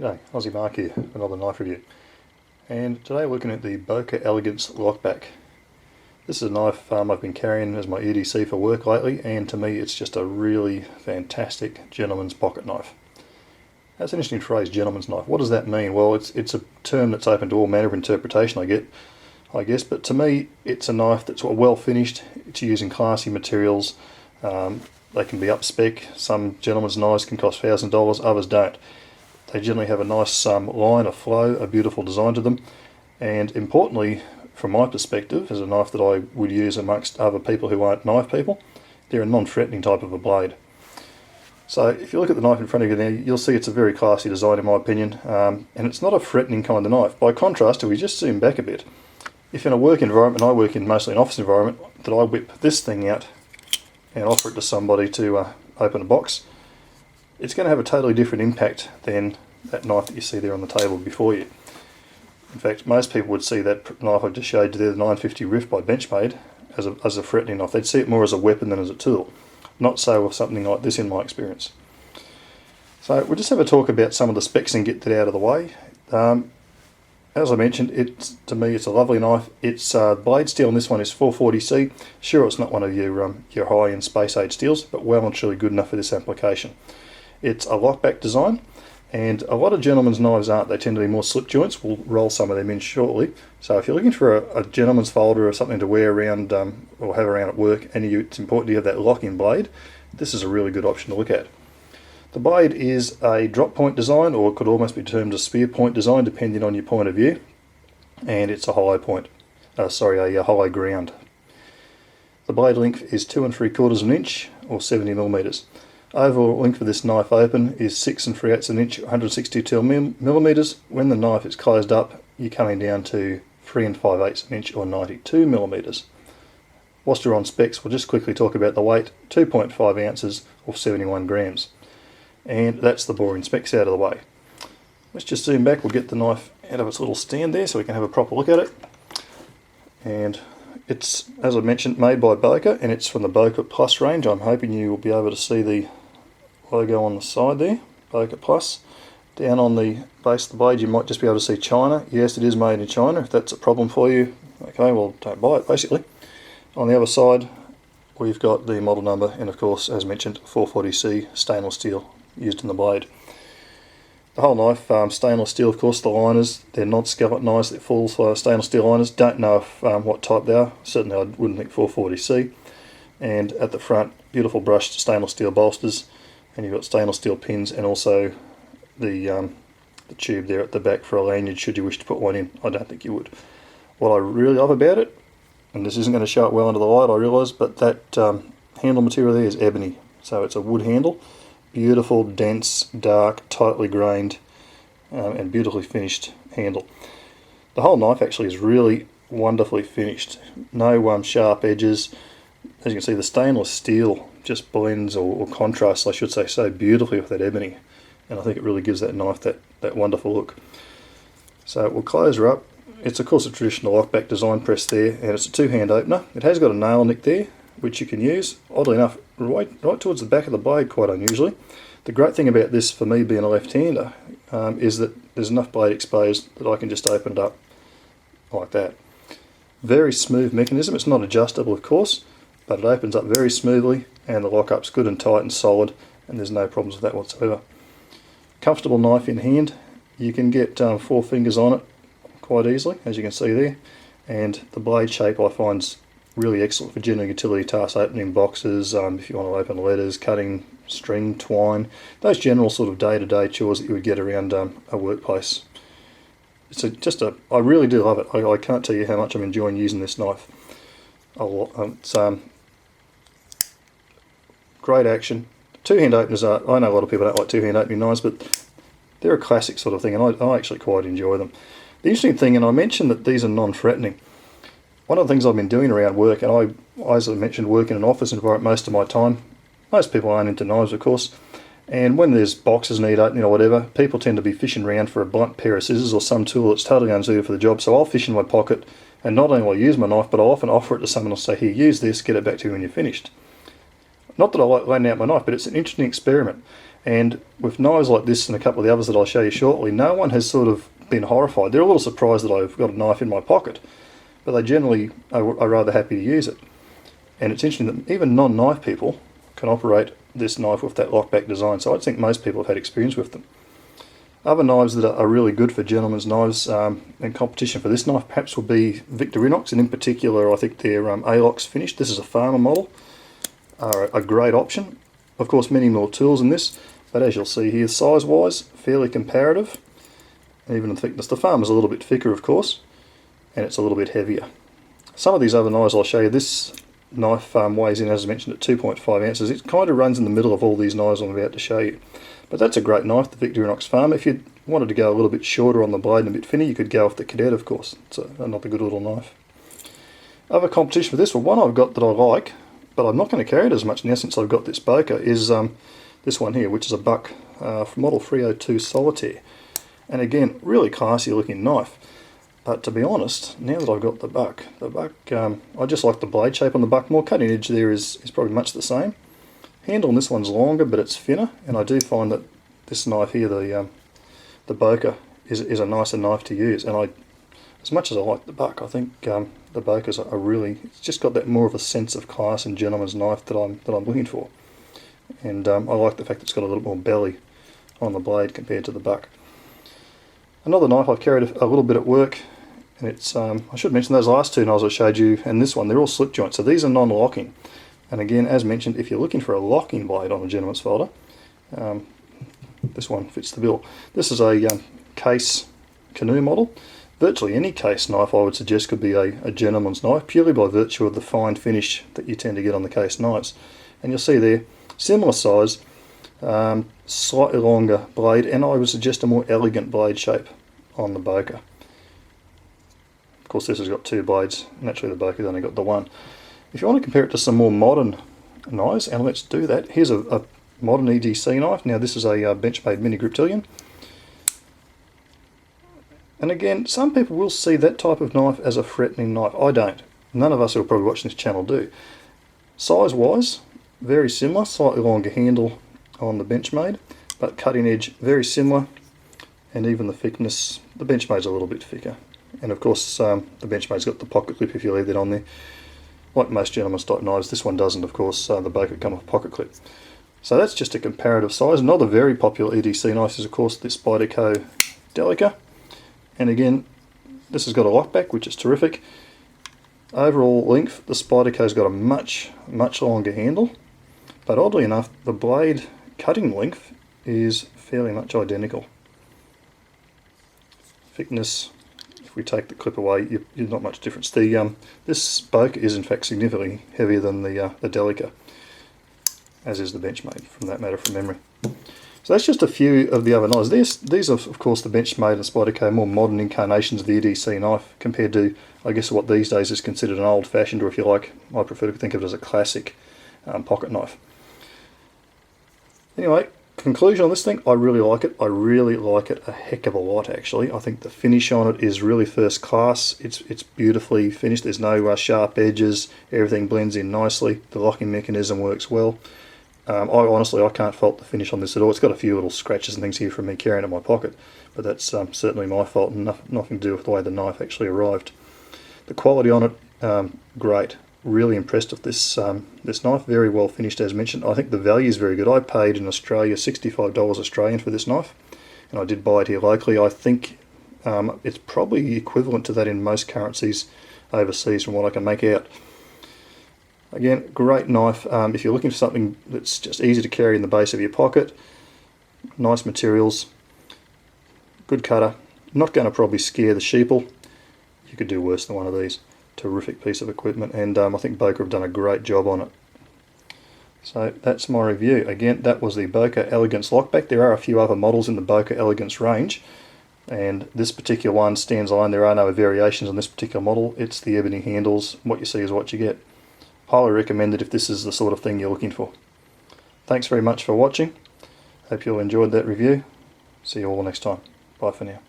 G'day, Aussie Mark here, another knife review. And today we're looking at the Boker Elegance Lockback. This is a knife I've been carrying as my EDC for work lately, and to me it's just a really fantastic gentleman's pocket knife. That's an interesting phrase, gentleman's knife. What does that mean? Well, it's a term that's open to all manner of interpretation, I guess, but to me it's a knife that's well finished, it's using classy materials, they can be up spec. Some gentleman's knives can cost $1,000, others don't. They generally have a nice line, a flow, a beautiful design to them, and importantly, from my perspective, as a knife that I would use amongst other people who aren't knife people, they're a non-threatening type of a blade. So if you look at the knife in front of you there, you'll see it's a very classy design in my opinion, and it's not a threatening kind of knife. By contrast, if we just zoom back a bit, if in a work environment, and I work in mostly an office environment, that I whip this thing out and offer it to somebody to open a box, it's going to have a totally different impact than that knife that you see there on the table before you. In fact, most people would see that knife I just showed you there, the 950 Rift by Benchmade, as a threatening knife. They'd see it more as a weapon than as a tool. Not so with something like this in my experience. So we'll just have a talk about some of the specs and get that out of the way. As I mentioned, to me it's a lovely knife. Its blade steel on this one is 440C. Sure, it's not one of your high-end space age steels, but well and truly good enough for this application. It's a lockback design, and a lot of gentlemen's knives aren't. They tend to be more slip joints. We'll roll some of them in shortly. So if you're looking for a gentleman's folder or something to wear around or have around at work, and it's important to have that lock-in blade, this is a really good option to look at. The blade is a drop point design, or it could almost be termed a spear point design depending on your point of view, and it's a hollow point, a hollow ground. The blade length is 2 3/4 of an inch, or 70mm. Overall length of this knife open is 6 3/8 of an inch, 162mm. When the knife is closed up, you're coming down to 3 5/8 of an inch, or 92mm. Whilst we're on specs, we'll just quickly talk about the weight, 2.5 ounces, or 71 grams. And that's the boring specs out of the way. Let's just zoom back. We'll get the knife out of its little stand there so we can have a proper look at it. And it's, as I mentioned, made by Boker, and it's from the Boker Plus range. I'm hoping you will be able to see the logo on the side there, Boker Plus. Down on the base of the blade you might just be able to see China. Yes, it is made in China. If that's a problem for you, okay, well, don't buy it basically. On the other side we've got the model number, and of course, as mentioned, 440C stainless steel used in the blade. The whole knife, stainless steel, of course. The liners, they're not scallop knives, they're full stainless steel liners. Don't know if, what type they are. Certainly I wouldn't think 440C. And at the front, beautiful brushed stainless steel bolsters, and you've got stainless steel pins, and also the tube there at the back for a lanyard should you wish to put one in. I don't think you would. What I really love about it, and this isn't going to show it well under the light, I realise, but that handle material there is ebony. So it's a wood handle. Beautiful, dense, dark, tightly grained, and beautifully finished handle. The whole knife actually is really wonderfully finished. No sharp edges. As you can see, the stainless steel just blends, or contrasts I should say, so beautifully with that ebony, and I think it really gives that knife that wonderful look. So we'll close her up. It's of course a traditional lockback design press there, and it's a two-hand opener. It has got a nail nick there, which you can use, oddly enough, right towards the back of the blade, quite unusually. The great thing about this, for me being a left-hander, is that there's enough blade exposed that I can just open it up like that. Very smooth mechanism. It's not adjustable, of course, but it opens up very smoothly, and the lockup's good and tight and solid, and there's no problems with that whatsoever. Comfortable knife in hand. You can get 4 fingers on it quite easily, as you can see there, and the blade shape I find's really excellent for general utility tasks, opening boxes, if you want to open letters, cutting string, twine, those general sort of day-to-day chores that you would get around a workplace. I really do love it. I can't tell you how much I'm enjoying using this knife. It's great action. Two-hand openers are, I know a lot of people don't like two-hand opening knives, but they're a classic sort of thing, and I actually quite enjoy them. The interesting thing, and I mentioned that these are non-threatening, one of the things I've been doing around work, and I, as I mentioned, work in an office environment most of my time. Most people aren't into knives, of course, and when there's boxes need opening or whatever, people tend to be fishing around for a blunt pair of scissors or some tool that's totally unsuited for the job. So I'll fish in my pocket, and not only will I use my knife, but I'll often offer it to someone and say, here, use this, get it back to you when you're finished. Not that I like laying out my knife, but it's an interesting experiment. And with knives like this and a couple of the others that I'll show you shortly, no one has sort of been horrified. They're a little surprised that I've got a knife in my pocket, but they generally are rather happy to use it. And it's interesting that even non-knife people can operate this knife with that lockback design, so I think most people have had experience with them. Other knives that are really good for gentlemen's knives and competition for this knife perhaps would be Victorinox, and in particular I think their Alox finish. This is a farmer model, are a great option. Of course many more tools in this, but as you'll see here, size wise fairly comparative, and even in thickness. The farmer's a little bit thicker of course, and it's a little bit heavier. Some of these other knives I'll show you, this knife weighs in, as I mentioned, at 2.5 ounces. It kind of runs in the middle of all these knives I'm about to show you. But that's a great knife, the Victorinox Farmer. If you wanted to go a little bit shorter on the blade and a bit thinner, you could go with the Cadet, of course. It's another good little knife. Other competition for this, well, one I've got that I like, but I'm not going to carry it as much now since I've got this Boker, is this one here, which is a Buck Model 302 Solitaire. And again, really classy looking knife. But to be honest, now that I've got the Buck, I just like the blade shape on the Buck more. Cutting edge there is probably much the same. Handle on this one's longer, but it's thinner, and I do find that this knife here, the Boker, is a nicer knife to use. And as much as I like the Buck, I think the Bokers are really, it's just got that more of a sense of class and gentleman's knife that I'm looking for. And I like the fact that it's got a little more belly on the blade compared to the Buck. Another knife I've carried a little bit at work, and it's I should mention those last two knives I showed you and this one, they're all slip joints, so these are non-locking. And again, as mentioned, if you're looking for a locking blade on a gentleman's folder, this one fits the bill. This is a case canoe model. Virtually any case knife I would suggest could be a gentleman's knife, purely by virtue of the fine finish that you tend to get on the case knives. And you'll see there, similar size, slightly longer blade, and I would suggest a more elegant blade shape on the Boker. Of course this has got two blades, naturally the Boker's only got the one. If you want to compare it to some more modern knives, and let's do that, here's a modern EDC knife. Now this is a Benchmade Mini Griptilian. And again, some people will see that type of knife as a threatening knife. I don't. None of us who are probably watching this channel do. Size wise, very similar, slightly longer handle on the Benchmade, but cutting edge very similar, and even the thickness, the Benchmade's a little bit thicker. And of course the Benchmade's got the pocket clip if you leave that on there. Like most gentleman's type knives, this one doesn't, of course. The Boker come with a pocket clip. So that's just a comparative size. Another very popular EDC knife is of course the Spyderco Delica. And again, this has got a lockback, which is terrific. Overall length, the Spyderco's got a much longer handle, but oddly enough, the blade cutting length is fairly much identical. Thickness, if we take the clip away, you're not much difference. This Boker is in fact significantly heavier than the Delica, as is the Benchmade, from that matter, from memory. So that's just a few of the other knives. These are of course the Benchmade and Spyderco more modern incarnations of the EDC knife, compared to, I guess, what these days is considered an old-fashioned, or if you like, I prefer to think of it as a classic pocket knife. Anyway, conclusion on this thing, I really like it. I really like it a heck of a lot, actually. I think the finish on it is really first class. It's beautifully finished. There's no sharp edges. Everything blends in nicely. The locking mechanism works well. I can't fault the finish on this at all. It's got a few little scratches and things here from me carrying it in my pocket, but that's certainly my fault and nothing to do with the way the knife actually arrived. The quality on it, great. Really impressed with this this knife. Very well finished, as mentioned. I think the value is very good. I paid in Australia $65 Australian for this knife, and I did buy it here locally. I think it's probably equivalent to that in most currencies overseas from what I can make out. Again, great knife. If you're looking for something that's just easy to carry in the base of your pocket, nice materials, good cutter, not going to probably scare the sheeple. You could do worse than one of these. Terrific piece of equipment, and I think Boker have done a great job on it. So that's my review. Again, that was the Boker Elegance Lockback. There are a few other models in the Boker Elegance range, and this particular one stands alone. There are no variations on this particular model. It's the ebony handles. What you see is what you get. Highly recommended if this is the sort of thing you're looking for. Thanks very much for watching. Hope you all enjoyed that review. See you all next time. Bye for now.